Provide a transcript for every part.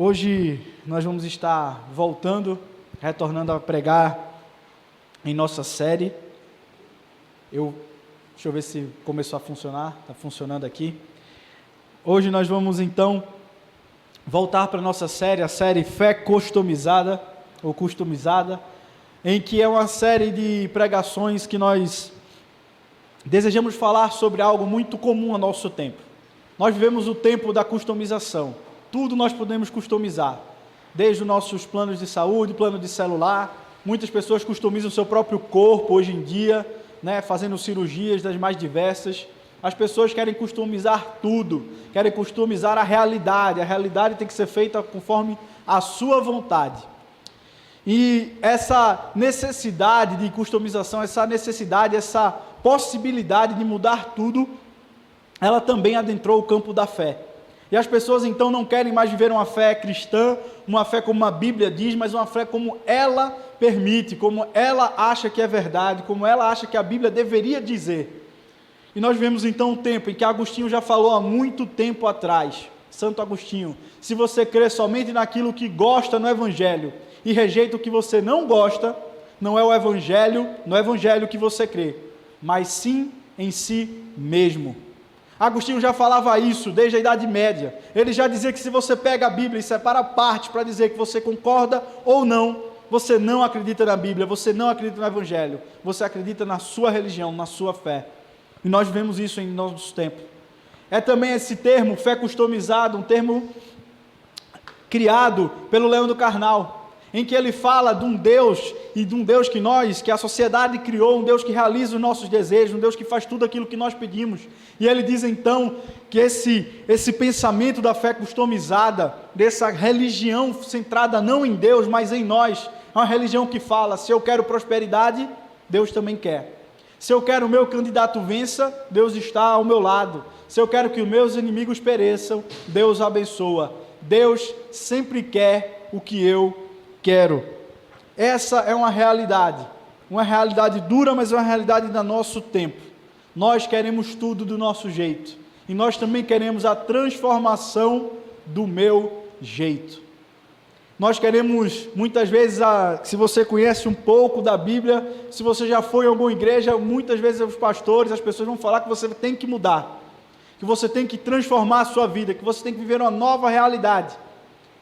Hoje nós vamos estar retornando a pregar em nossa série. Deixa eu ver se começou a funcionar, está funcionando aqui. Hoje nós vamos então voltar para a nossa série, a série Fé Customizada, ou Customizada, em que é uma série de pregações que nós desejamos falar sobre algo muito comum ao nosso tempo. Nós vivemos o tempo da customização. Tudo nós podemos customizar, desde os nossos planos de saúde, plano de celular. Muitas pessoas customizam o seu próprio corpo hoje em dia, fazendo cirurgias das mais diversas. As pessoas querem customizar tudo, querem customizar a realidade tem que ser feita conforme a sua vontade. E essa necessidade de customização, essa possibilidade de mudar tudo, ela também adentrou o campo da fé. E as pessoas então não querem mais viver uma fé cristã, uma fé como a Bíblia diz, mas uma fé como ela permite, como ela acha que é verdade, como ela acha que a Bíblia deveria dizer. E nós vemos então um tempo em que Agostinho já falou há muito tempo atrás, Santo Agostinho: se você crê somente naquilo que gosta no Evangelho e rejeita o que você não gosta, não é o Evangelho que você crê, mas sim em si mesmo. Agostinho já falava isso desde a Idade Média. Ele já dizia que se você pega a Bíblia e separa partes para dizer que você concorda ou não, você não acredita na Bíblia, você não acredita no Evangelho, você acredita na sua religião, na sua fé. E nós vemos isso em nosso tempo. É também esse termo, fé customizada, um termo criado pelo Leandro Carnal, em que ele fala de um Deus, e de um Deus que a sociedade criou, um Deus que realiza os nossos desejos, um Deus que faz tudo aquilo que nós pedimos. E ele diz então que esse pensamento da fé customizada, dessa religião centrada não em Deus, mas em nós, é uma religião que fala: se eu quero prosperidade, Deus também quer. Se eu quero o meu candidato vença, Deus está ao meu lado. Se eu quero que os meus inimigos pereçam, Deus abençoa. Deus sempre quer o que eu quero. Essa é uma realidade dura, mas é uma realidade do nosso tempo. Nós queremos tudo do nosso jeito, e nós também queremos a transformação do meu jeito. Nós queremos, muitas vezes, se você conhece um pouco da Bíblia, se você já foi em alguma igreja, muitas vezes os pastores, as pessoas vão falar que você tem que mudar, que você tem que transformar a sua vida, que você tem que viver uma nova realidade.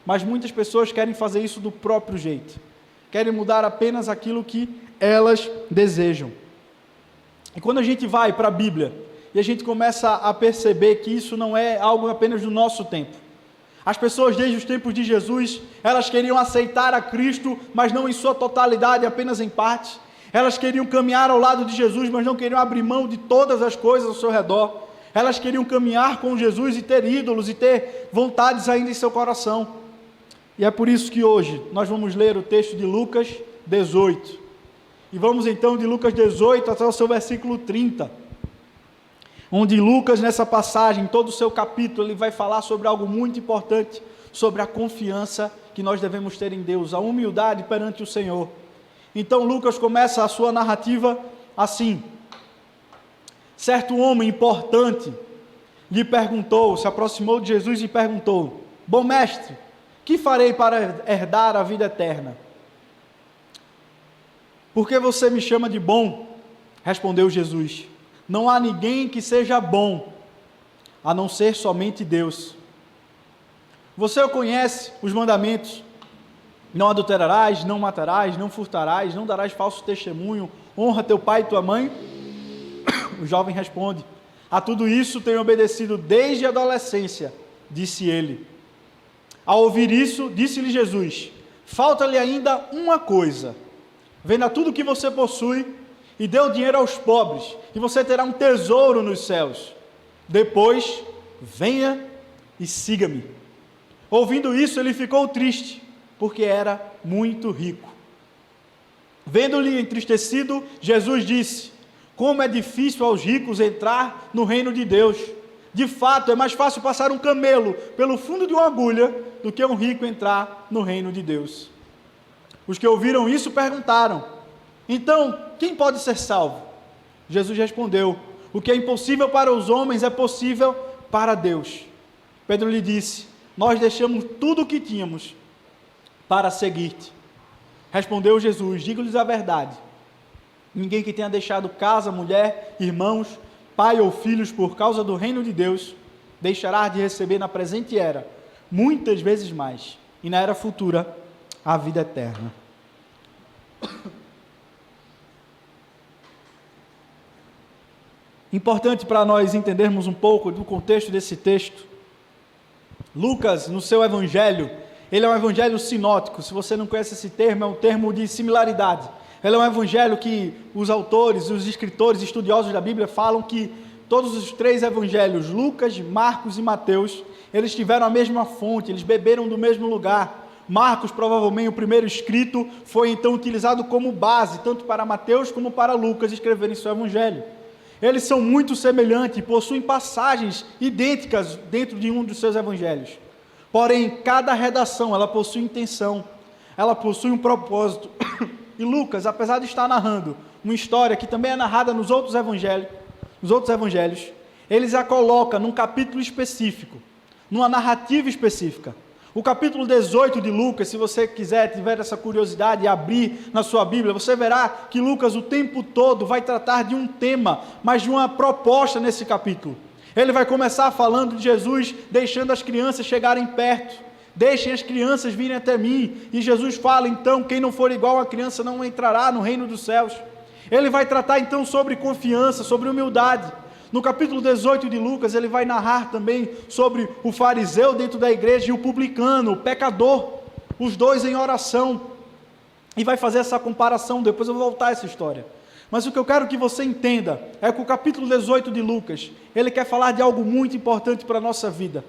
Mas muitas pessoas querem fazer isso do próprio jeito, querem mudar apenas aquilo que elas desejam. E quando a gente vai para a Bíblia e a gente começa a perceber que isso não é algo apenas do nosso tempo, as pessoas desde os tempos de Jesus, elas queriam aceitar a Cristo, mas não em sua totalidade, apenas em parte. Elas queriam caminhar ao lado de Jesus, mas não queriam abrir mão de todas as coisas ao seu redor. Elas queriam caminhar com Jesus e ter ídolos e ter vontades ainda em seu coração. E é por isso que hoje nós vamos ler o texto de Lucas 18. E vamos então de Lucas 18 até o seu versículo 30. Onde Lucas, nessa passagem, todo o seu capítulo, ele vai falar sobre algo muito importante, sobre a confiança que nós devemos ter em Deus, a humildade perante o Senhor. Então Lucas começa a sua narrativa assim: certo homem importante se aproximou de Jesus e perguntou: bom mestre, que farei para herdar a vida eterna? Por que você me chama de bom? Respondeu Jesus: não há ninguém que seja bom, a não ser somente Deus. Você conhece os mandamentos: não adulterarás, não matarás, não furtarás, não darás falso testemunho, honra teu pai e tua mãe. O jovem responde: a tudo isso tenho obedecido desde a adolescência, disse ele. Ao ouvir isso, disse-lhe Jesus: falta-lhe ainda uma coisa. Venda tudo o que você possui e dê o dinheiro aos pobres, e você terá um tesouro nos céus. Depois, venha e siga-me. Ouvindo isso, ele ficou triste, porque era muito rico. Vendo-lhe entristecido, Jesus disse: como é difícil aos ricos entrar no reino de Deus. De fato, é mais fácil passar um camelo pelo fundo de uma agulha do que um rico entrar no reino de Deus. Os que ouviram isso perguntaram: então, quem pode ser salvo? Jesus respondeu: o que é impossível para os homens é possível para Deus. Pedro lhe disse: nós deixamos tudo o que tínhamos para seguir-te. Respondeu Jesus: digo-lhes a verdade, ninguém que tenha deixado casa, mulher, irmãos, pai ou filhos por causa do reino de Deus, deixará de receber na presente era muitas vezes mais, e na era futura a vida eterna. Importante para nós entendermos um pouco do contexto desse texto. Lucas, no seu evangelho, ele é um evangelho sinótico. Se você não conhece esse termo, é um termo de similaridade. Ele é um evangelho que os autores, os escritores, estudiosos da Bíblia falam que todos os três evangelhos, Lucas, Marcos e Mateus, eles tiveram a mesma fonte, eles beberam do mesmo lugar. Marcos, provavelmente o primeiro escrito, foi então utilizado como base, tanto para Mateus como para Lucas escreverem seu evangelho. Eles são muito semelhantes, possuem passagens idênticas dentro de um dos seus evangelhos. Porém, cada redação, ela possui intenção, ela possui um propósito. E Lucas, apesar de estar narrando uma história que também é narrada nos outros evangelhos, eles a coloca num capítulo específico, numa narrativa específica. O capítulo 18 de Lucas, se você quiser, tiver essa curiosidade e abrir na sua Bíblia, você verá que Lucas o tempo todo vai tratar de um tema, mas de uma proposta nesse capítulo. Ele vai começar falando de Jesus deixando as crianças chegarem perto, deixem as crianças virem até mim, e Jesus fala então, quem não for igual a criança não entrará no reino dos céus. Ele vai tratar então sobre confiança, sobre humildade. No capítulo 18 de Lucas, ele vai narrar também sobre o fariseu dentro da igreja e o publicano, o pecador, os dois em oração, e vai fazer essa comparação. Depois eu vou voltar a essa história. Mas o que eu quero que você entenda é que o capítulo 18 de Lucas, ele quer falar de algo muito importante para a nossa vida.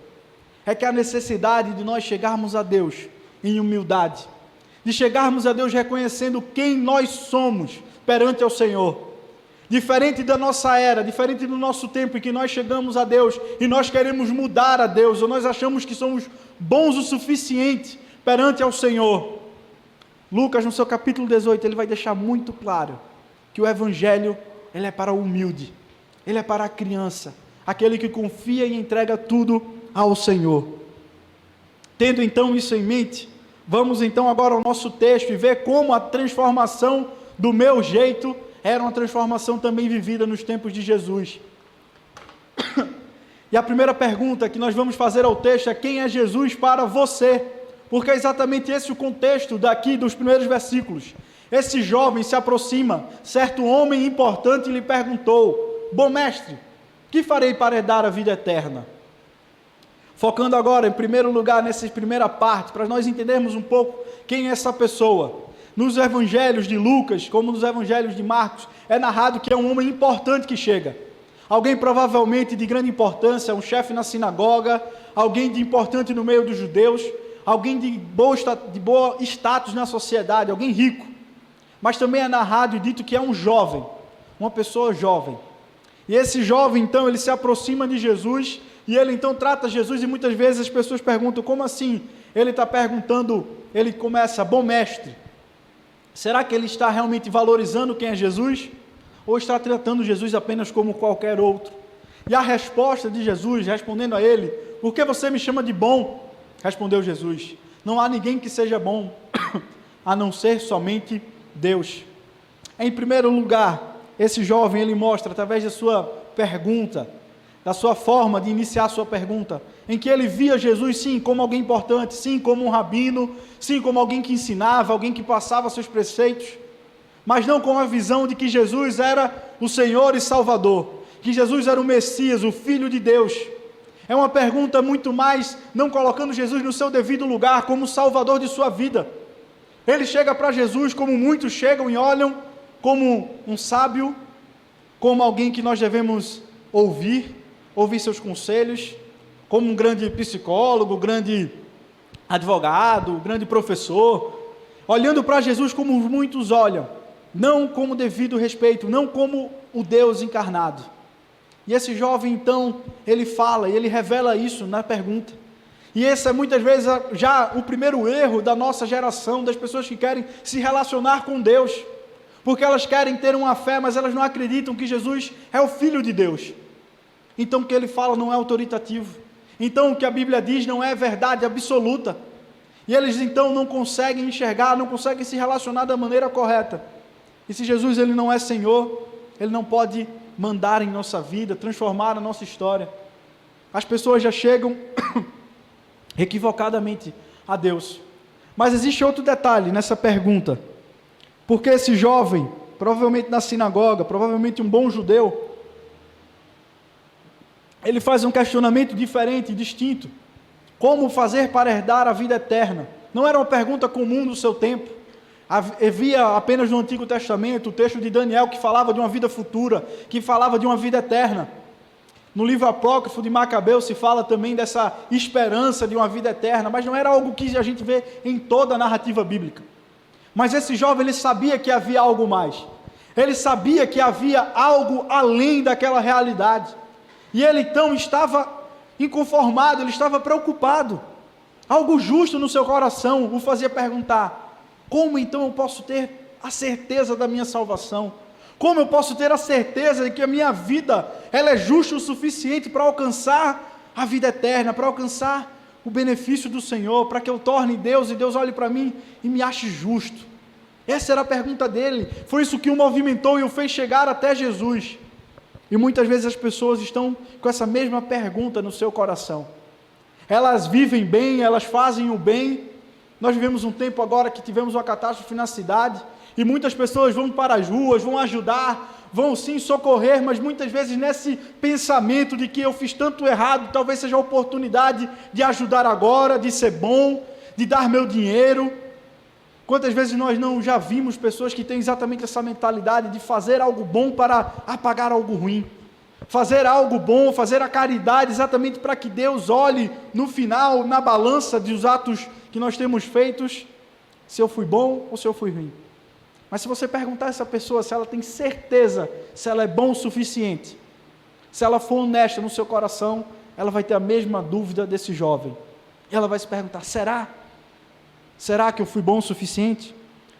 É que a necessidade de nós chegarmos a Deus em humildade, de chegarmos a Deus reconhecendo quem nós somos perante ao Senhor. Diferente da nossa era, diferente do nosso tempo em que nós chegamos a Deus e nós queremos mudar a Deus, ou nós achamos que somos bons o suficiente perante ao Senhor. Lucas, no seu capítulo 18, ele vai deixar muito claro que o Evangelho, ele é para o humilde, ele é para a criança, aquele que confia e entrega tudo ao Senhor. Tendo então isso em mente, vamos então agora ao nosso texto e ver como a transformação do meu jeito era uma transformação também vivida nos tempos de Jesus. E a primeira pergunta que nós vamos fazer ao texto é: quem é Jesus para você? Porque é exatamente esse o contexto daqui dos primeiros versículos. Esse jovem se aproxima, certo homem importante lhe perguntou: bom mestre, que farei para herdar a vida eterna? Focando agora em primeiro lugar nessa primeira parte, para nós entendermos um pouco quem é essa pessoa. Nos evangelhos de Lucas, como nos evangelhos de Marcos, é narrado que é um homem importante que chega. Alguém provavelmente de grande importância, um chefe na sinagoga, alguém de importante no meio dos judeus, alguém de boa status na sociedade, alguém rico. Mas também é narrado e dito que é um jovem, uma pessoa jovem. E esse jovem, então, ele se aproxima de Jesus, e ele então trata Jesus, e muitas vezes as pessoas perguntam: como assim? Ele está perguntando, ele começa: bom mestre. Será que ele está realmente valorizando quem é Jesus? Ou está tratando Jesus apenas como qualquer outro? E a resposta de Jesus, respondendo a ele: por que você me chama de bom? Respondeu Jesus: não há ninguém que seja bom, a não ser somente Deus. Em primeiro lugar, esse jovem, ele mostra, através da sua pergunta, da sua forma de iniciar a sua pergunta, em que ele via Jesus, sim, como alguém importante, sim, como um rabino, sim, como alguém que ensinava, alguém que passava seus preceitos, mas não com a visão de que Jesus era o Senhor e Salvador, que Jesus era o Messias, o Filho de Deus. É uma pergunta muito mais, não colocando Jesus no seu devido lugar, como Salvador de sua vida. Ele chega para Jesus como muitos chegam e olham, como um sábio, como alguém que nós devemos ouvir seus conselhos, como um grande psicólogo, grande advogado, grande professor, olhando para Jesus como muitos olham, não como devido respeito, não como o Deus encarnado. E esse jovem então, ele fala e ele revela isso na pergunta. E esse é muitas vezes já o primeiro erro da nossa geração, das pessoas que querem se relacionar com Deus, porque elas querem ter uma fé, mas elas não acreditam que Jesus é o Filho de Deus. Então o que ele fala não é autoritativo. Então o que a Bíblia diz não é verdade absoluta. E eles então não conseguem enxergar, não conseguem se relacionar da maneira correta. E se Jesus ele não é Senhor, Ele não pode mandar em nossa vida, transformar a nossa história. As pessoas já chegam equivocadamente a Deus. Mas existe outro detalhe nessa pergunta. Porque esse jovem, provavelmente na sinagoga, provavelmente um bom judeu, ele faz um questionamento diferente, distinto. Como fazer para herdar a vida eterna? Não era uma pergunta comum do seu tempo. Havia apenas no Antigo Testamento o texto de Daniel que falava de uma vida futura, que falava de uma vida eterna. No livro apócrifo de Macabeu se fala também dessa esperança de uma vida eterna, mas não era algo que a gente vê em toda a narrativa bíblica. Mas esse jovem, ele sabia que havia algo mais. Ele sabia que havia algo além daquela realidade. E ele então estava inconformado, ele estava preocupado. Algo justo no seu coração o fazia perguntar: como então eu posso ter a certeza da minha salvação? Como eu posso ter a certeza de que a minha vida ela é justa o suficiente para alcançar a vida eterna, para alcançar o benefício do Senhor, para que eu torne Deus e Deus olhe para mim e me ache justo? Essa era a pergunta dele. Foi isso que o movimentou e o fez chegar até Jesus. E muitas vezes as pessoas estão com essa mesma pergunta no seu coração. Elas vivem bem, elas fazem o bem. Nós vivemos um tempo agora que tivemos uma catástrofe na cidade, e muitas pessoas vão para as ruas, vão ajudar, vão sim socorrer, mas muitas vezes nesse pensamento de que eu fiz tanto errado, talvez seja a oportunidade de ajudar agora, de ser bom, de dar meu dinheiro. Quantas vezes nós não já vimos pessoas que têm exatamente essa mentalidade de fazer algo bom para apagar algo ruim, fazer algo bom, fazer a caridade exatamente para que Deus olhe no final, na balança dos atos que nós temos feitos, se eu fui bom ou se eu fui ruim. Mas se você perguntar a essa pessoa se ela tem certeza, se ela é bom o suficiente, se ela for honesta no seu coração, ela vai ter a mesma dúvida desse jovem. Ela vai se perguntar: será? Será que eu fui bom o suficiente?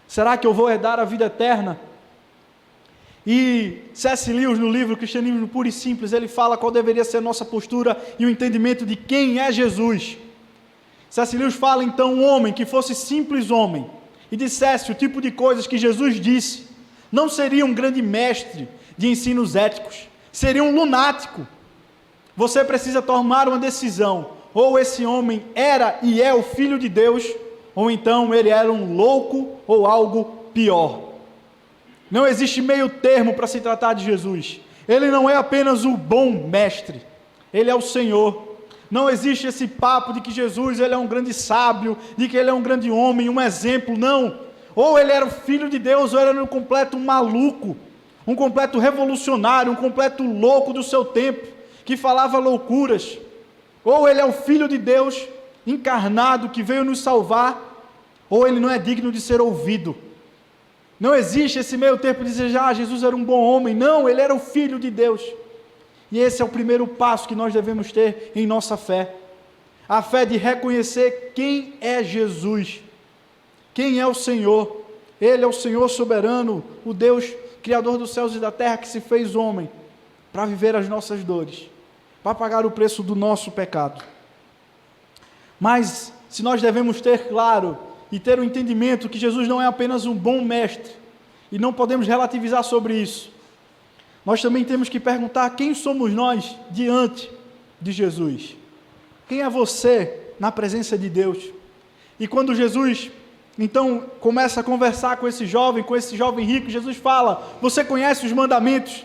Será que eu vou herdar a vida eterna? E C.S. Lewis, no livro Cristianismo Puro e Simples, ele fala qual deveria ser a nossa postura e o entendimento de quem é Jesus. C.S. Lewis fala então: um homem que fosse simples homem e dissesse o tipo de coisas que Jesus disse, não seria um grande mestre de ensinos éticos, seria um lunático. Você precisa tomar uma decisão: ou esse homem era e é o Filho de Deus, ou então ele era um louco ou algo pior. Não existe meio termo para se tratar de Jesus. Ele não é apenas o bom mestre, ele é o Senhor. Não existe esse papo de que Jesus ele é um grande sábio, de que ele é um grande homem, um exemplo, não. Ou ele era o Filho de Deus, ou ele era um completo maluco, um completo revolucionário, um completo louco do seu tempo, que falava loucuras. Ou ele é o Filho de Deus encarnado, que veio nos salvar, ou ele não é digno de ser ouvido. Não existe esse meio termo de dizer: Jesus era um bom homem. Não, ele era o Filho de Deus. E esse é o primeiro passo que nós devemos ter em nossa fé. A fé de reconhecer quem é Jesus, quem é o Senhor. Ele é o Senhor soberano, o Deus Criador dos céus e da terra, que se fez homem para viver as nossas dores, para pagar o preço do nosso pecado. Mas se nós devemos ter claro e ter o entendimento que Jesus não é apenas um bom mestre, e não podemos relativizar sobre isso, nós também temos que perguntar: quem somos nós diante de Jesus? Quem é você na presença de Deus? E quando Jesus então começa a conversar com esse jovem rico, Jesus fala: você conhece os mandamentos?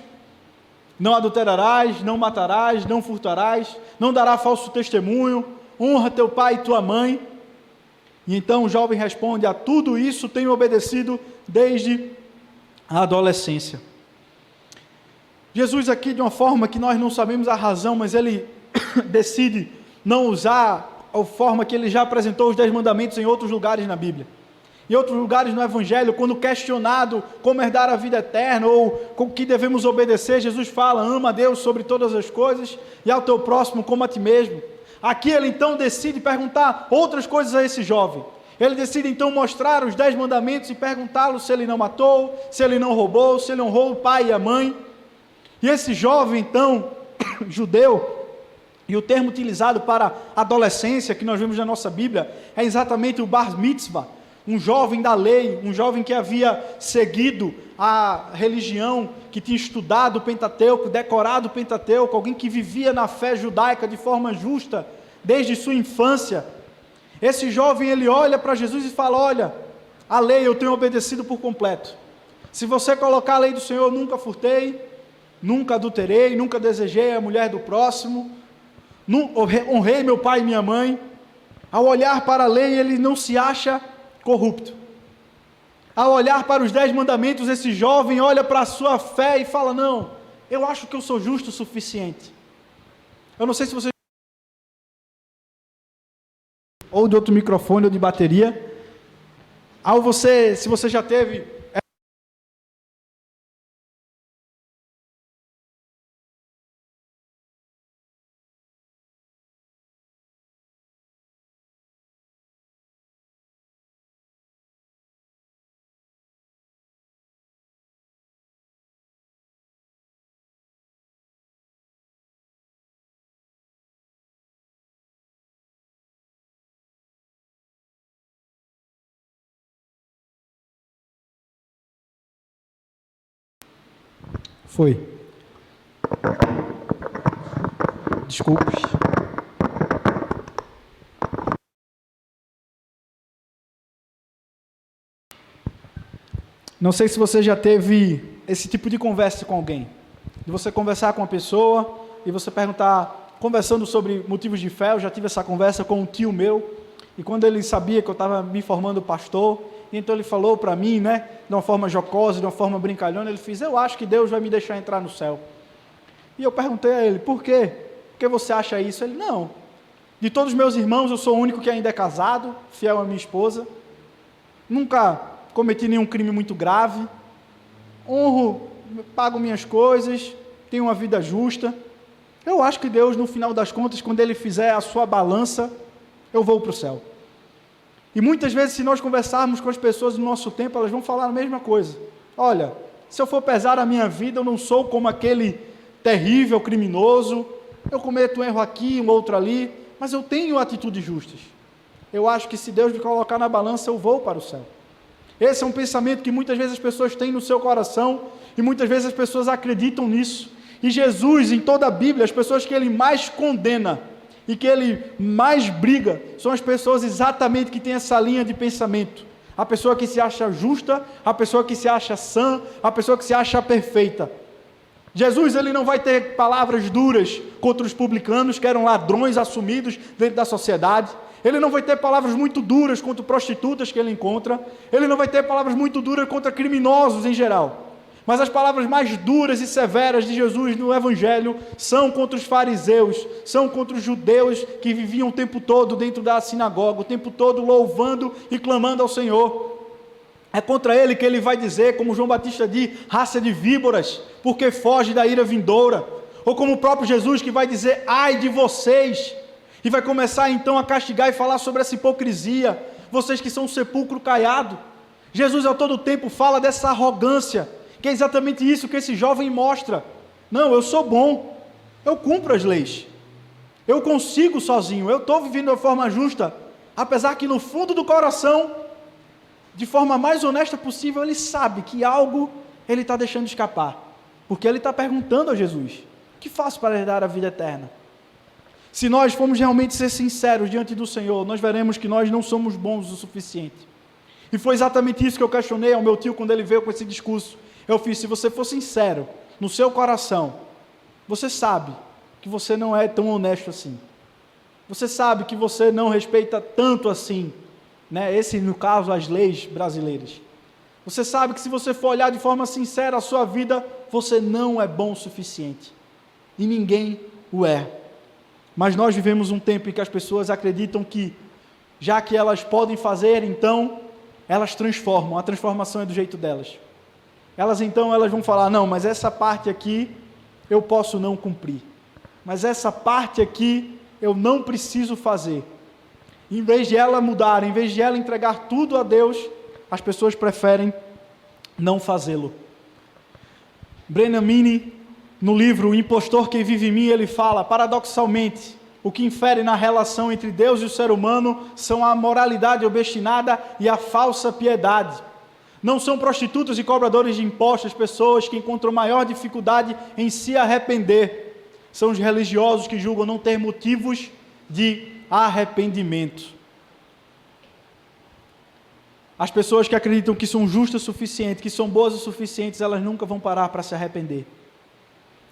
Não adulterarás, não matarás, não furtarás, não dará falso testemunho, honra teu pai e tua mãe. E então o jovem responde: a tudo isso tenho obedecido desde a adolescência. Jesus aqui, de uma forma que nós não sabemos a razão, mas ele decide não usar a forma que ele já apresentou os 10 mandamentos em outros lugares na Bíblia. Em outros lugares no Evangelho, quando questionado como herdar a vida eterna, ou com que devemos obedecer, Jesus fala: ama a Deus sobre todas as coisas, e ao teu próximo como a ti mesmo. Aqui ele então decide perguntar outras coisas a esse jovem. Ele decide então mostrar os 10 mandamentos e perguntá-lo se ele não matou, se ele não roubou, se ele honrou o pai e a mãe. E esse jovem então, judeu, E o termo utilizado para adolescência, que nós vemos na nossa Bíblia, é exatamente o bar mitzvah, um jovem da lei, um jovem que havia seguido a religião, que tinha estudado o Pentateuco, decorado o Pentateuco, alguém que vivia na fé judaica de forma justa, desde sua infância. Esse jovem, ele olha para Jesus e fala: olha, a lei eu tenho obedecido por completo. Se você colocar a lei do Senhor, nunca furtei, nunca adulterei, nunca desejei a mulher do próximo, honrei meu pai e minha mãe. Ao olhar para a lei, ele não se acha corrupto. Ao olhar para os 10 mandamentos, esse jovem olha para a sua fé e fala: não, eu acho que eu sou justo o suficiente. Eu não sei se você... ou de outro microfone ou de bateria. Se você já teve... Foi. Desculpe. Não sei se você já teve esse tipo de conversa com alguém. De você conversar com uma pessoa e você perguntar, conversando sobre motivos de fé. Eu já tive essa conversa com um tio meu. E quando ele sabia que eu estava me formando pastor, então ele falou para mim, né, de uma forma jocosa, de uma forma brincalhona, ele fez: eu acho que Deus vai me deixar entrar no céu. E eu perguntei a ele: por quê? Por que você acha isso? Ele: não, de todos os meus irmãos eu sou o único que ainda é casado, fiel à minha esposa, nunca cometi nenhum crime muito grave, honro, pago minhas coisas, tenho uma vida justa. Eu acho que Deus, no final das contas, quando Ele fizer a sua balança, eu vou para o céu. E muitas vezes, se nós conversarmos com as pessoas no nosso tempo, elas vão falar a mesma coisa: olha, se eu for pesar a minha vida, eu não sou como aquele terrível criminoso, eu cometo um erro aqui, um outro ali, mas eu tenho atitudes justas. Eu acho que se Deus me colocar na balança, eu vou para o céu. Esse é um pensamento que muitas vezes as pessoas têm no seu coração, e muitas vezes as pessoas acreditam nisso. E Jesus, em toda a Bíblia, as pessoas que Ele mais condena e que Ele mais briga, são as pessoas exatamente que têm essa linha de pensamento. A pessoa que se acha justa, a pessoa que se acha sã, a pessoa que se acha perfeita. Jesus, Ele não vai ter palavras duras contra os publicanos, que eram ladrões assumidos dentro da sociedade. Ele não vai ter palavras muito duras contra prostitutas que Ele encontra. Ele não vai ter palavras muito duras contra criminosos em geral. Mas as palavras mais duras e severas de Jesus no Evangelho são contra os fariseus, são contra os judeus que viviam o tempo todo dentro da sinagoga, o tempo todo louvando e clamando ao Senhor. É contra ele que Ele vai dizer, como João Batista diz: raça de víboras, porque foge da ira vindoura. Ou como o próprio Jesus, que vai dizer: ai de vocês, e vai começar então a castigar e falar sobre essa hipocrisia, vocês que são um sepulcro caiado. Jesus a todo tempo fala dessa arrogância, que é exatamente isso que esse jovem mostra. Não, eu sou bom, eu cumpro as leis, eu consigo sozinho, eu estou vivendo de forma justa, apesar que no fundo do coração, de forma mais honesta possível, ele sabe que algo ele está deixando escapar, porque ele está perguntando a Jesus: o que faço para herdar a vida eterna? Se nós formos realmente ser sinceros diante do Senhor, nós veremos que nós não somos bons o suficiente. E foi exatamente isso que eu questionei ao meu tio quando ele veio com esse discurso. Eu fiz: se você for sincero no seu coração, você sabe que você não é tão honesto assim. Você sabe que você não respeita tanto assim, né? Esse, no caso, as leis brasileiras. Você sabe que se você for olhar de forma sincera a sua vida, você não é bom o suficiente. E ninguém o é. Mas nós vivemos um tempo em que as pessoas acreditam que, já que elas podem fazer, então, elas transformam. A transformação é do jeito delas. Elas vão falar: não, mas essa parte aqui eu posso não cumprir. Mas essa parte aqui eu não preciso fazer. Em vez de ela mudar, em vez de ela entregar tudo a Deus, as pessoas preferem não fazê-lo. Brennan Manning, No livro O Impostor que Vive em Mim, ele fala, paradoxalmente, o que infere na relação entre Deus e o ser humano são a moralidade obstinada e a falsa piedade. Não são prostitutas e cobradores de impostos pessoas que encontram maior dificuldade em se arrepender. São os religiosos que julgam não ter motivos de arrependimento. As pessoas que acreditam que são justas o suficiente, que são boas o suficiente, elas nunca vão parar para se arrepender.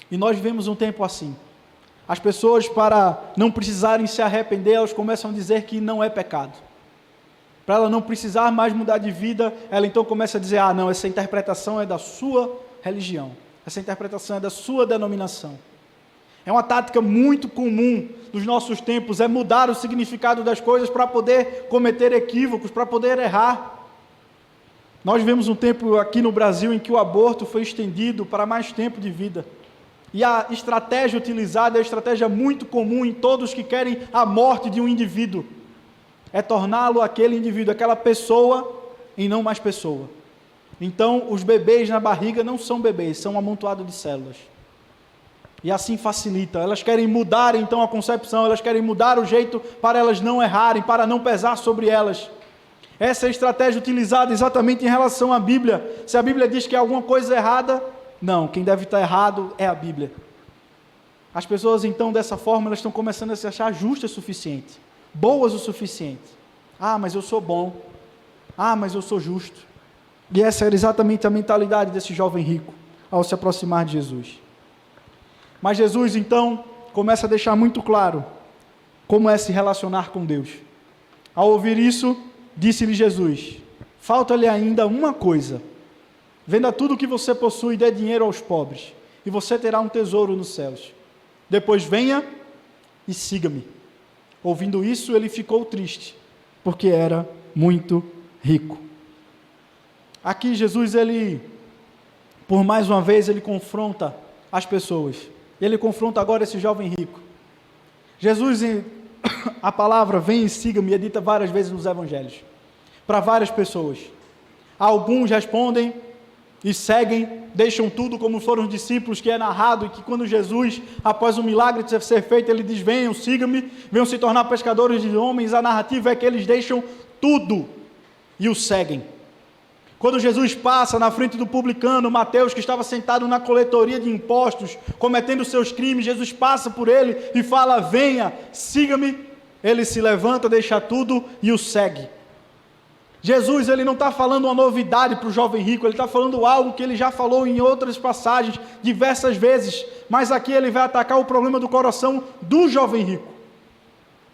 E nós vivemos um tempo assim. As pessoas, para não precisarem se arrepender, elas começam a dizer que não é pecado. Para ela não precisar mais mudar de vida, ela então começa a dizer, não, essa interpretação é da sua religião, essa interpretação é da sua denominação. É uma tática muito comum dos nossos tempos, é mudar o significado das coisas para poder cometer equívocos, para poder errar. Nós vivemos um tempo aqui no Brasil em que o aborto foi estendido para mais tempo de vida. E a estratégia utilizada é a estratégia muito comum em todos que querem a morte de um indivíduo. É torná-lo aquele indivíduo, aquela pessoa, em não mais pessoa. Então, os bebês na barriga não são bebês, são um amontoado de células. E assim facilita. Elas querem mudar então a concepção, elas querem mudar o jeito para elas não errarem, para não pesar sobre elas. Essa é a estratégia utilizada exatamente em relação à Bíblia. Se a Bíblia diz que é alguma coisa errada, não, quem deve estar errado é a Bíblia. As pessoas então dessa forma, elas estão começando a se achar justas o suficiente, boas o suficiente. Mas eu sou bom. Mas eu sou justo. E essa era exatamente a mentalidade desse jovem rico, ao se aproximar de Jesus. Mas Jesus então começa a deixar muito claro como é se relacionar com Deus. Ao ouvir isso, disse-lhe Jesus, falta-lhe ainda uma coisa, venda tudo o que você possui e dê dinheiro aos pobres, e você terá um tesouro nos céus. Depois venha e siga-me. Ouvindo isso, ele ficou triste, porque era muito rico. Aqui Jesus, por mais uma vez, ele confronta as pessoas. Ele confronta agora esse jovem rico. Jesus, a palavra vem e siga-me, é dita várias vezes nos evangelhos, para várias pessoas. Alguns respondem e seguem, deixam tudo como foram os discípulos, que é narrado, e que quando Jesus, após o milagre de ser feito, ele diz, venham, sigam-me, venham se tornar pescadores de homens, a narrativa é que eles deixam tudo e o seguem. Quando Jesus passa na frente do publicano, Mateus, que estava sentado na coletoria de impostos, cometendo seus crimes, Jesus passa por ele e fala, venha, siga-me. Ele se levanta, deixa tudo e o segue. Jesus, ele não está falando uma novidade para o jovem rico, ele está falando algo que ele já falou em outras passagens, diversas vezes, mas aqui ele vai atacar o problema do coração do jovem rico.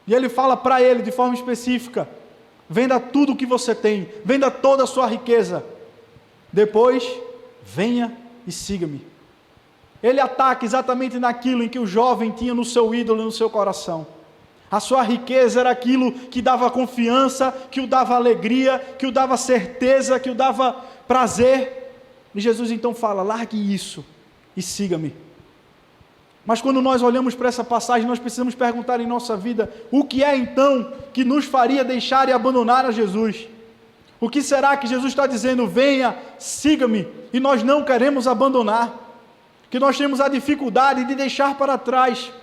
E ele fala para ele de forma específica, venda tudo o que você tem, venda toda a sua riqueza, depois venha e siga-me. Ele ataca exatamente naquilo em que o jovem tinha no seu ídolo, no seu coração. A sua riqueza era aquilo que dava confiança, que o dava alegria, que o dava certeza, que o dava prazer. E Jesus então fala, largue isso e siga-me. Mas quando nós olhamos para essa passagem, nós precisamos perguntar em nossa vida, o que é então que nos faria deixar e abandonar a Jesus? O que será que Jesus está dizendo, venha, siga-me, e nós não queremos abandonar? Que nós temos a dificuldade de deixar para trás.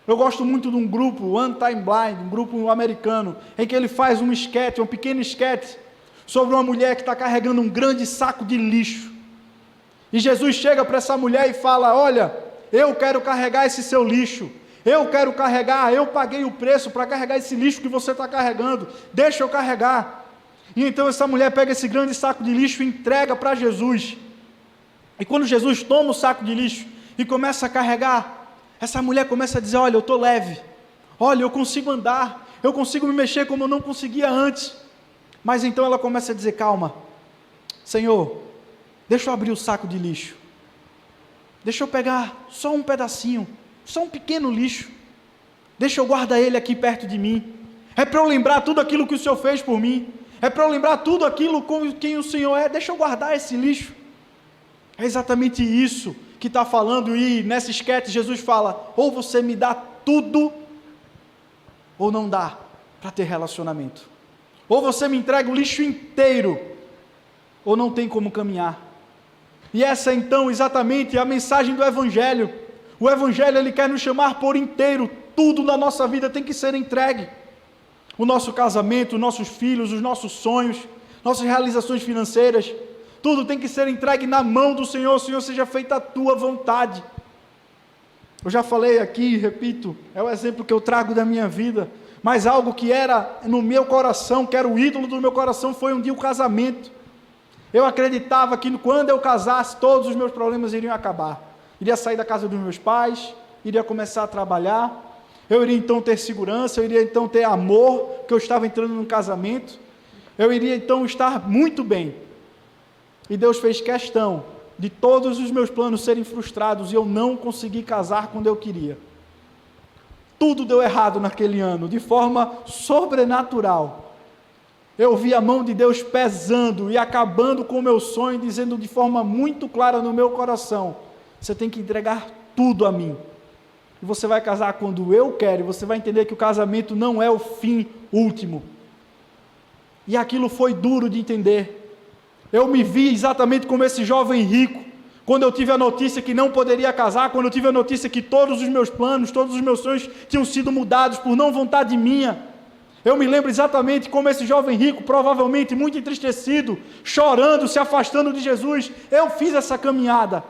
Eu gosto muito de um grupo, One Time Blind, um grupo americano, em que ele faz um esquete, um pequeno esquete, sobre uma mulher que está carregando um grande saco de lixo. E Jesus chega para essa mulher e fala, olha, eu quero carregar esse seu lixo, eu quero carregar, eu paguei o preço para carregar esse lixo que você está carregando, deixa eu carregar. E então essa mulher pega esse grande saco de lixo e entrega para Jesus. E quando Jesus toma o saco de lixo e começa a carregar, essa mulher começa a dizer, olha, eu estou leve, olha, eu consigo andar, eu consigo me mexer como eu não conseguia antes. Mas então ela começa a dizer, calma, Senhor, deixa eu abrir o saco de lixo, deixa eu pegar só um pedacinho, só um pequeno lixo, deixa eu guardar ele aqui perto de mim, é para eu lembrar tudo aquilo que o Senhor fez por mim, é para eu lembrar tudo aquilo com quem o Senhor é, deixa eu guardar esse lixo. É exatamente isso que está falando, e nessa esquete Jesus fala, ou você me dá tudo, ou não dá para ter relacionamento, ou você me entrega o lixo inteiro, ou não tem como caminhar. E essa então exatamente é a mensagem do Evangelho. O Evangelho ele quer nos chamar por inteiro, tudo na nossa vida tem que ser entregue. O nosso casamento, os nossos filhos, os nossos sonhos, nossas realizações financeiras, tudo tem que ser entregue na mão do Senhor. Senhor, seja feita a tua vontade. Eu já falei aqui, repito, é o exemplo que eu trago da minha vida, mas algo que era no meu coração, que era o ídolo do meu coração, foi um dia o casamento. Eu acreditava que quando eu casasse, todos os meus problemas iriam acabar. Iria sair da casa dos meus pais, iria começar a trabalhar, eu iria então ter segurança, eu iria então ter amor, porque eu estava entrando num casamento, eu iria então estar muito bem. E Deus fez questão de todos os meus planos serem frustrados e eu não consegui casar quando eu queria. Tudo deu errado naquele ano, de forma sobrenatural. Eu vi a mão de Deus pesando e acabando com o meu sonho, dizendo de forma muito clara no meu coração: você tem que entregar tudo a mim. E você vai casar quando eu quero, e você vai entender que o casamento não é o fim último. E aquilo foi duro de entender. Eu me vi exatamente como esse jovem rico, quando eu tive a notícia que não poderia casar, quando eu tive a notícia que todos os meus planos, todos os meus sonhos tinham sido mudados por não vontade minha. Eu me lembro exatamente como esse jovem rico, provavelmente muito entristecido, chorando, se afastando de Jesus. Eu fiz essa caminhada,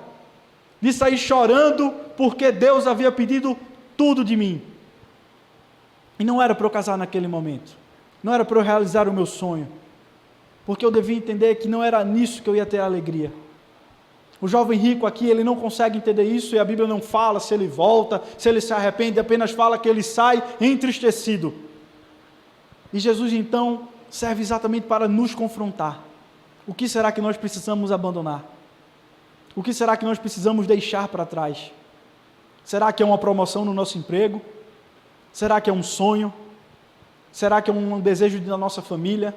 de sair chorando, porque Deus havia pedido tudo de mim. E não era para eu casar naquele momento, não era para eu realizar o meu sonho, porque eu devia entender que não era nisso que eu ia ter alegria. O jovem rico aqui, ele não consegue entender isso, e a Bíblia não fala se ele volta, se ele se arrepende, apenas fala que ele sai entristecido. E Jesus então serve exatamente para nos confrontar. O que será que nós precisamos abandonar? O que será que nós precisamos deixar para trás? Será que é uma promoção no nosso emprego? Será que é um sonho? Será que é um desejo da nossa família?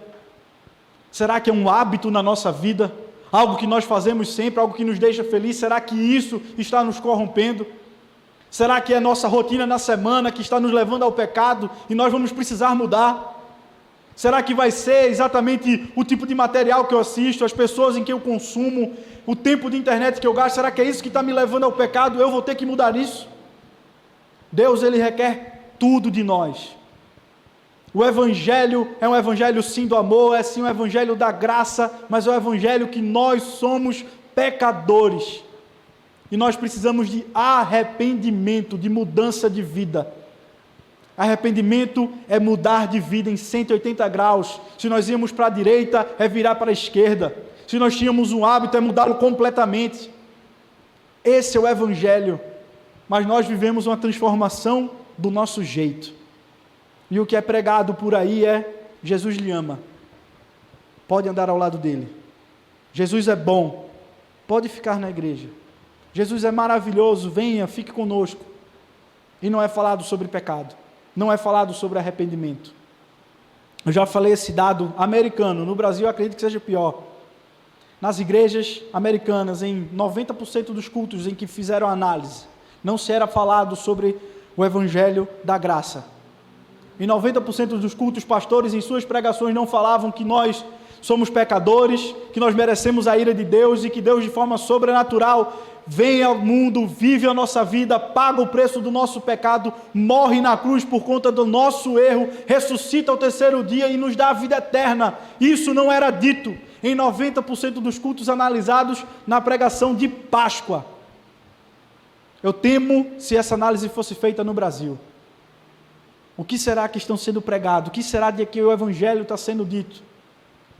Será que é um hábito na nossa vida? Algo que nós fazemos sempre, algo que nos deixa feliz? Será que isso está nos corrompendo? Será que é a nossa rotina na semana que está nos levando ao pecado e nós vamos precisar mudar? Será que vai ser exatamente o tipo de material que eu assisto, as pessoas em que eu consumo, o tempo de internet que eu gasto? Será que é isso que está me levando ao pecado? Eu vou ter que mudar isso? Deus, ele requer tudo de nós. O Evangelho é um Evangelho sim do amor, é sim um Evangelho da graça, mas é um Evangelho que nós somos pecadores. E nós precisamos de arrependimento, de mudança de vida. Arrependimento é mudar de vida em 180 graus. Se nós íamos para a direita, é virar para a esquerda. Se nós tínhamos um hábito, é mudá-lo completamente. Esse é o Evangelho. Mas nós vivemos uma transformação do nosso jeito. E o que é pregado por aí é: Jesus lhe ama, pode andar ao lado dele. Jesus é bom, pode ficar na igreja. Jesus é maravilhoso, venha, fique conosco. E não é falado sobre pecado, não é falado sobre arrependimento. Eu já falei esse dado americano, no Brasil eu acredito que seja pior. Nas igrejas americanas, em 90% dos cultos em que fizeram análise, não se era falado sobre o Evangelho da graça. Em 90% dos cultos, pastores em suas pregações não falavam que nós somos pecadores, que nós merecemos a ira de Deus e que Deus de forma sobrenatural vem ao mundo, vive a nossa vida, paga o preço do nosso pecado, morre na cruz por conta do nosso erro, ressuscita ao terceiro dia e nos dá a vida eterna. Isso não era dito em 90% dos cultos analisados na pregação de Páscoa. Eu temo se essa análise fosse feita no Brasil. O que será que estão sendo pregados? O que será de que o Evangelho está sendo dito?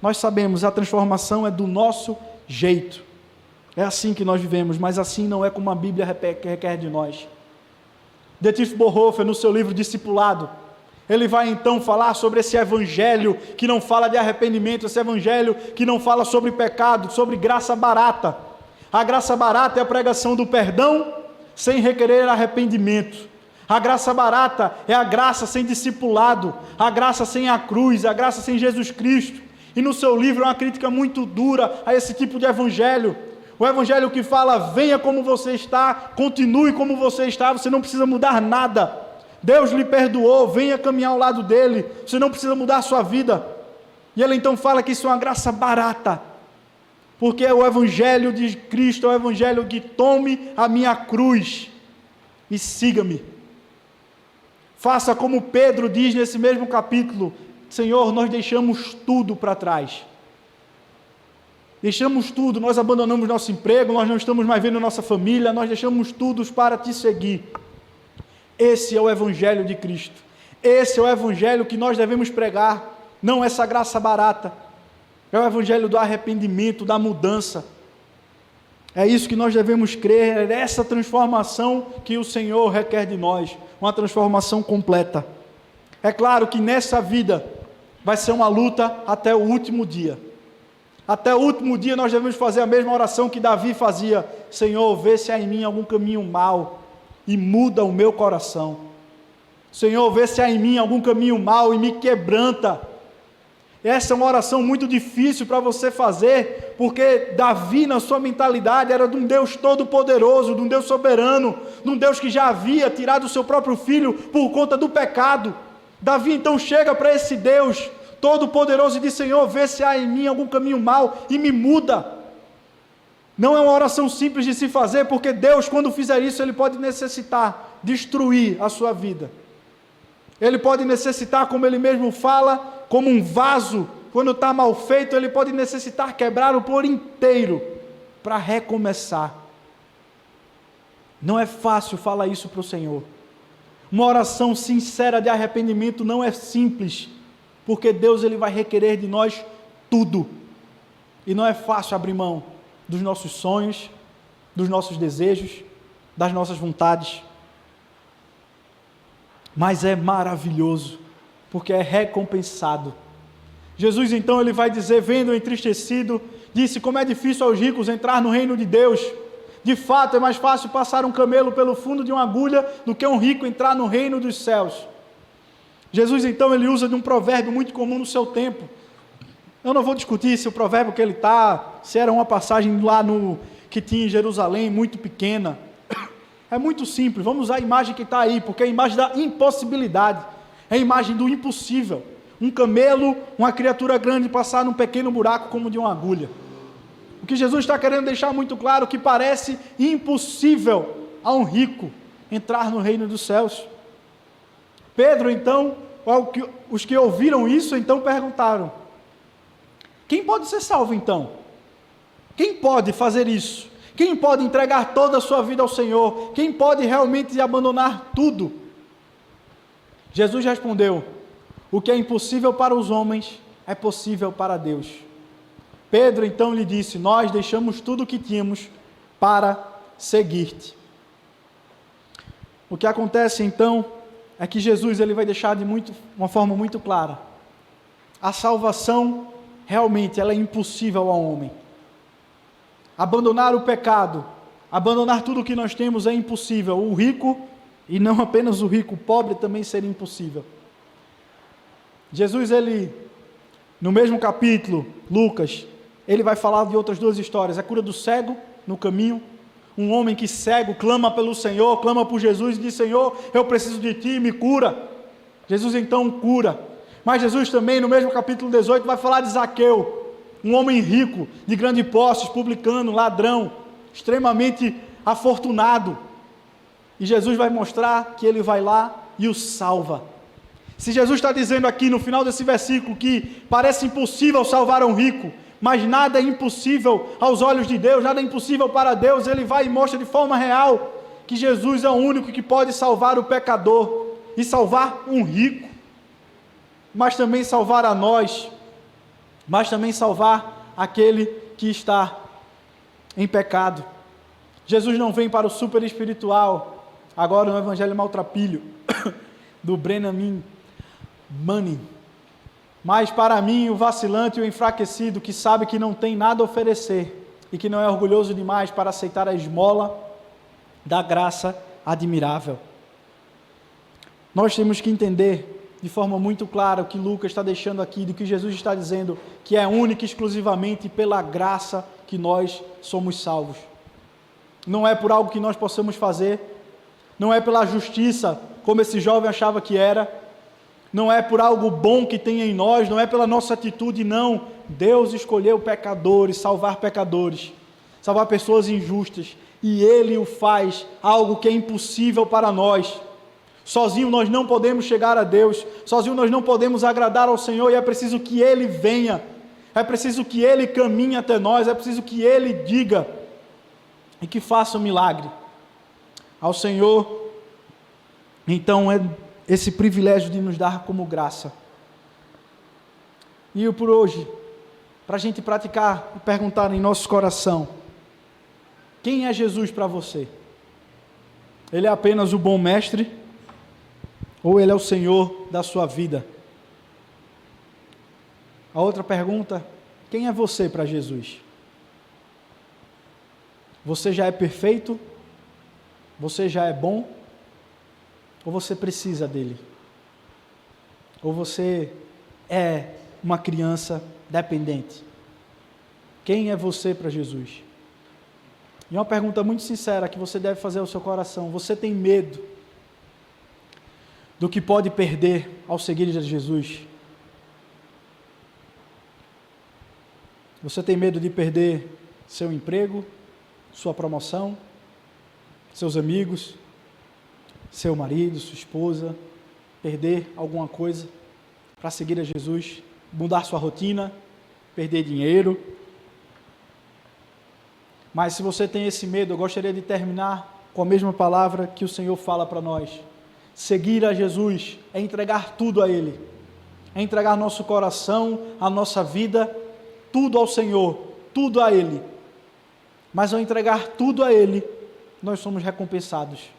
Nós sabemos, a transformação é do nosso jeito. É assim que nós vivemos, mas assim não é como a Bíblia requer de nós. Dietrich Bonhoeffer, no seu livro Discipulado, ele vai então falar sobre esse Evangelho que não fala de arrependimento, esse Evangelho que não fala sobre pecado, sobre graça barata. A graça barata é a pregação do perdão sem requerer arrependimento. A graça barata é a graça sem discipulado, a graça sem a cruz, a graça sem Jesus Cristo. E no seu livro é uma crítica muito dura a esse tipo de evangelho. O evangelho que fala: venha como você está, continue como você está, você não precisa mudar nada. Deus lhe perdoou, venha caminhar ao lado dele, você não precisa mudar a sua vida. E ele então fala que isso é uma graça barata. Porque o Evangelho de Cristo é o Evangelho que tome a minha cruz e siga-me. Faça como Pedro diz nesse mesmo capítulo: Senhor, nós deixamos tudo para trás. Deixamos tudo, nós abandonamos nosso emprego, nós não estamos mais vendo nossa família, nós deixamos tudo para te seguir. Esse é o Evangelho de Cristo. Esse é o Evangelho que nós devemos pregar, não essa graça barata. É o Evangelho do arrependimento, da mudança. É isso que nós devemos crer, é essa transformação que o Senhor requer de nós, uma transformação completa. É claro que nessa vida vai ser uma luta até o último dia. Até o último dia nós devemos fazer a mesma oração que Davi fazia: Senhor, vê se há em mim algum caminho mau e muda o meu coração. Senhor, vê se há em mim algum caminho mau e me quebranta. Essa é uma oração muito difícil para você fazer, porque Davi, na sua mentalidade, era de um Deus todo-poderoso, de um Deus soberano, de um Deus que já havia tirado o seu próprio filho por conta do pecado. Davi então chega para esse Deus todo-poderoso e diz: Senhor, vê se há em mim algum caminho mau e me muda. Não é uma oração simples de se fazer, porque Deus, quando fizer isso, Ele pode necessitar destruir a sua vida. Ele pode necessitar, como Ele mesmo fala, como um vaso, quando está mal feito, Ele pode necessitar quebrar-o por inteiro, para recomeçar. Não é fácil falar isso para o Senhor. Uma oração sincera de arrependimento não é simples, porque Deus Ele vai requerer de nós tudo, e não é fácil abrir mão dos nossos sonhos, dos nossos desejos, das nossas vontades, mas é maravilhoso, porque é recompensado. Jesus então Ele vai dizer, vendo entristecido, disse: como é difícil aos ricos entrar no reino de Deus. De fato é mais fácil passar um camelo pelo fundo de uma agulha do que um rico entrar no reino dos céus. Jesus então Ele usa de um provérbio muito comum no seu tempo. Eu não vou discutir se o provérbio que ele está, se era uma passagem lá que tinha em Jerusalém, muito pequena. É muito simples, vamos usar a imagem que está aí, porque é a imagem da impossibilidade, é a imagem do impossível. Um camelo, uma criatura grande passar num pequeno buraco como de uma agulha. O que Jesus está querendo deixar muito claro, que parece impossível a um rico entrar no reino dos céus. Pedro então, os que ouviram isso então perguntaram: quem pode ser salvo então? Quem pode fazer isso? Quem pode entregar toda a sua vida ao Senhor? Quem pode realmente abandonar tudo? Jesus respondeu: o que é impossível para os homens é possível para Deus. Pedro então lhe disse: nós deixamos tudo o que tínhamos para seguir-te. O que acontece então é que Jesus ele vai deixar de uma forma muito clara: a salvação realmente ela é impossível ao homem. Abandonar o pecado, abandonar tudo o que nós temos é impossível. O rico, e não apenas o rico, o pobre também seria impossível. Jesus, ele, no mesmo capítulo, Lucas, ele vai falar de outras duas histórias: a cura do cego no caminho, um homem que cego clama pelo Senhor, clama por Jesus e diz: Senhor, eu preciso de Ti, me cura. Jesus então cura. Mas Jesus também, no mesmo capítulo 18, vai falar de Zaqueu, um homem rico, de grande posses, publicano, ladrão, extremamente afortunado. E Jesus vai mostrar que ele vai lá e o salva. Se Jesus está dizendo aqui no final desse versículo que parece impossível salvar um rico, mas nada é impossível aos olhos de Deus, nada é impossível para Deus, ele vai e mostra de forma real que Jesus é o único que pode salvar o pecador e salvar um rico, mas também salvar a nós, mas também salvar aquele que está em pecado. Jesus não vem para o super espiritual, agora no Evangelho Maltrapilho, do Brennan Manning, mas para mim o vacilante e o enfraquecido, que sabe que não tem nada a oferecer, e que não é orgulhoso demais para aceitar a esmola da graça admirável. Nós temos que entender de forma muito clara o que Lucas está deixando aqui, do que Jesus está dizendo, que é única e exclusivamente pela graça que nós somos salvos. Não é por algo que nós possamos fazer, não é pela justiça, como esse jovem achava que era, não é por algo bom que tem em nós, não é pela nossa atitude, não, Deus escolheu pecadores, salvar pessoas injustas, e Ele o faz, algo que é impossível para nós. Sozinho nós não podemos chegar a Deus, sozinho nós não podemos agradar ao Senhor, e é preciso que Ele venha, é preciso que Ele caminhe até nós, é preciso que Ele diga e que faça um milagre. Ao Senhor, então, é esse privilégio de nos dar como graça. E por hoje, para a gente praticar e perguntar em nosso coração: quem é Jesus para você? Ele é apenas o bom mestre? Ou Ele é o Senhor da sua vida? A outra pergunta: quem é você para Jesus? Você já é perfeito? Você já é bom? Ou você precisa dele? Ou você é uma criança dependente? Quem é você para Jesus? E uma pergunta muito sincera que você deve fazer ao seu coração: você tem medo do que pode perder ao seguir Jesus? Você tem medo de perder seu emprego, sua promoção, seus amigos, seu marido, sua esposa, perder alguma coisa para seguir a Jesus, mudar sua rotina, perder dinheiro? Mas se você tem esse medo, eu gostaria de terminar com a mesma palavra que o Senhor fala para nós. Seguir a Jesus é entregar tudo a Ele, é entregar nosso coração, a nossa vida, tudo ao Senhor, tudo a Ele. Mas ao entregar tudo a Ele, nós somos recompensados.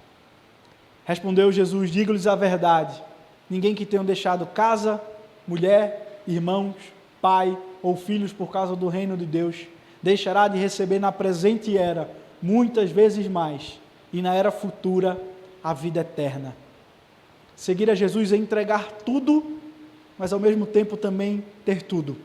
Respondeu Jesus: digo-lhes a verdade, ninguém que tenha deixado casa, mulher, irmãos, pai ou filhos por causa do reino de Deus, deixará de receber na presente era muitas vezes mais, e na era futura a vida eterna. Seguir a Jesus é entregar tudo, mas ao mesmo tempo também ter tudo.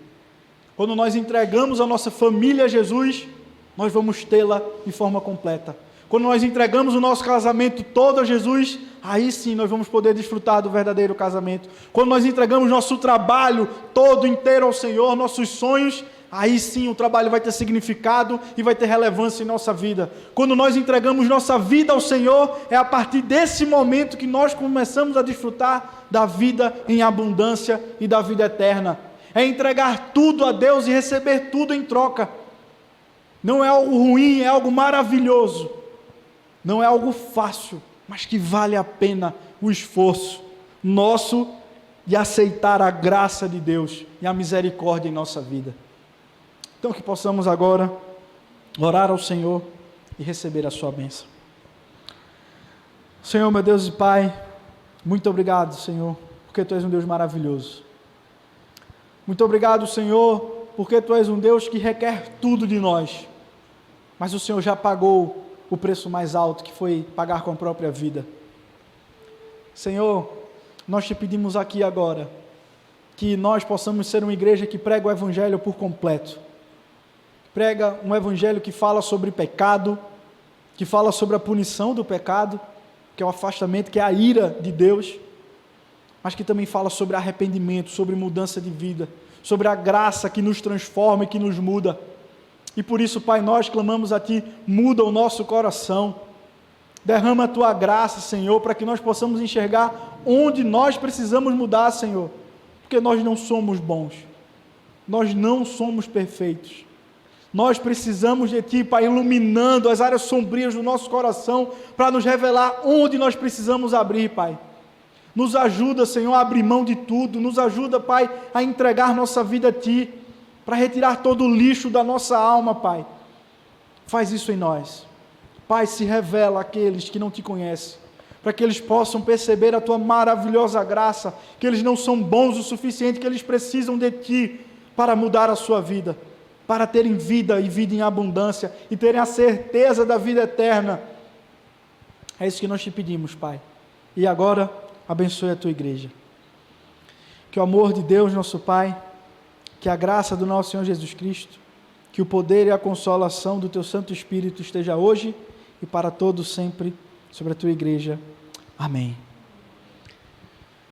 Quando nós entregamos a nossa família a Jesus, nós vamos tê-la de forma completa. Quando nós entregamos o nosso casamento todo a Jesus, aí sim nós vamos poder desfrutar do verdadeiro casamento. Quando nós entregamos nosso trabalho todo inteiro ao Senhor, nossos sonhos, aí sim o trabalho vai ter significado e vai ter relevância em nossa vida. Quando nós entregamos nossa vida ao Senhor, é a partir desse momento que nós começamos a desfrutar da vida em abundância e da vida eterna. É entregar tudo a Deus e receber tudo em troca. Não é algo ruim, é algo maravilhoso. Não é algo fácil, mas que vale a pena o esforço nosso de aceitar a graça de Deus e a misericórdia em nossa vida. Então que possamos agora orar ao Senhor e receber a sua bênção. Senhor, meu Deus e Pai, muito obrigado, Senhor, porque Tu és um Deus maravilhoso. Muito obrigado, Senhor, porque Tu és um Deus que requer tudo de nós, mas o Senhor já pagou o preço mais alto, que foi pagar com a própria vida. Senhor, nós Te pedimos aqui agora, que nós possamos ser uma igreja que prega o Evangelho por completo. Prega um Evangelho que fala sobre pecado, que fala sobre a punição do pecado, que é o afastamento, que é a ira de Deus, mas que também fala sobre arrependimento, sobre mudança de vida, sobre a graça que nos transforma e que nos muda. E por isso, Pai, nós clamamos a Ti: muda o nosso coração, derrama a Tua graça, Senhor, para que nós possamos enxergar onde nós precisamos mudar, Senhor, porque nós não somos bons, nós não somos perfeitos, nós precisamos de Ti, Pai, iluminando as áreas sombrias do nosso coração, para nos revelar onde nós precisamos abrir, Pai. Nos ajuda, Senhor, a abrir mão de tudo, nos ajuda, Pai, a entregar nossa vida a Ti, para retirar todo o lixo da nossa alma, Pai. Faz isso em nós. Pai, se revela àqueles que não Te conhecem, para que eles possam perceber a Tua maravilhosa graça, que eles não são bons o suficiente, que eles precisam de Ti para mudar a sua vida, para terem vida e vida em abundância, e terem a certeza da vida eterna. É isso que nós Te pedimos, Pai. E agora, abençoe a Tua igreja. Que o amor de Deus, nosso Pai, que a graça do nosso Senhor Jesus Cristo, que o poder e a consolação do Teu Santo Espírito esteja hoje e para todos sempre sobre a Tua igreja. Amém.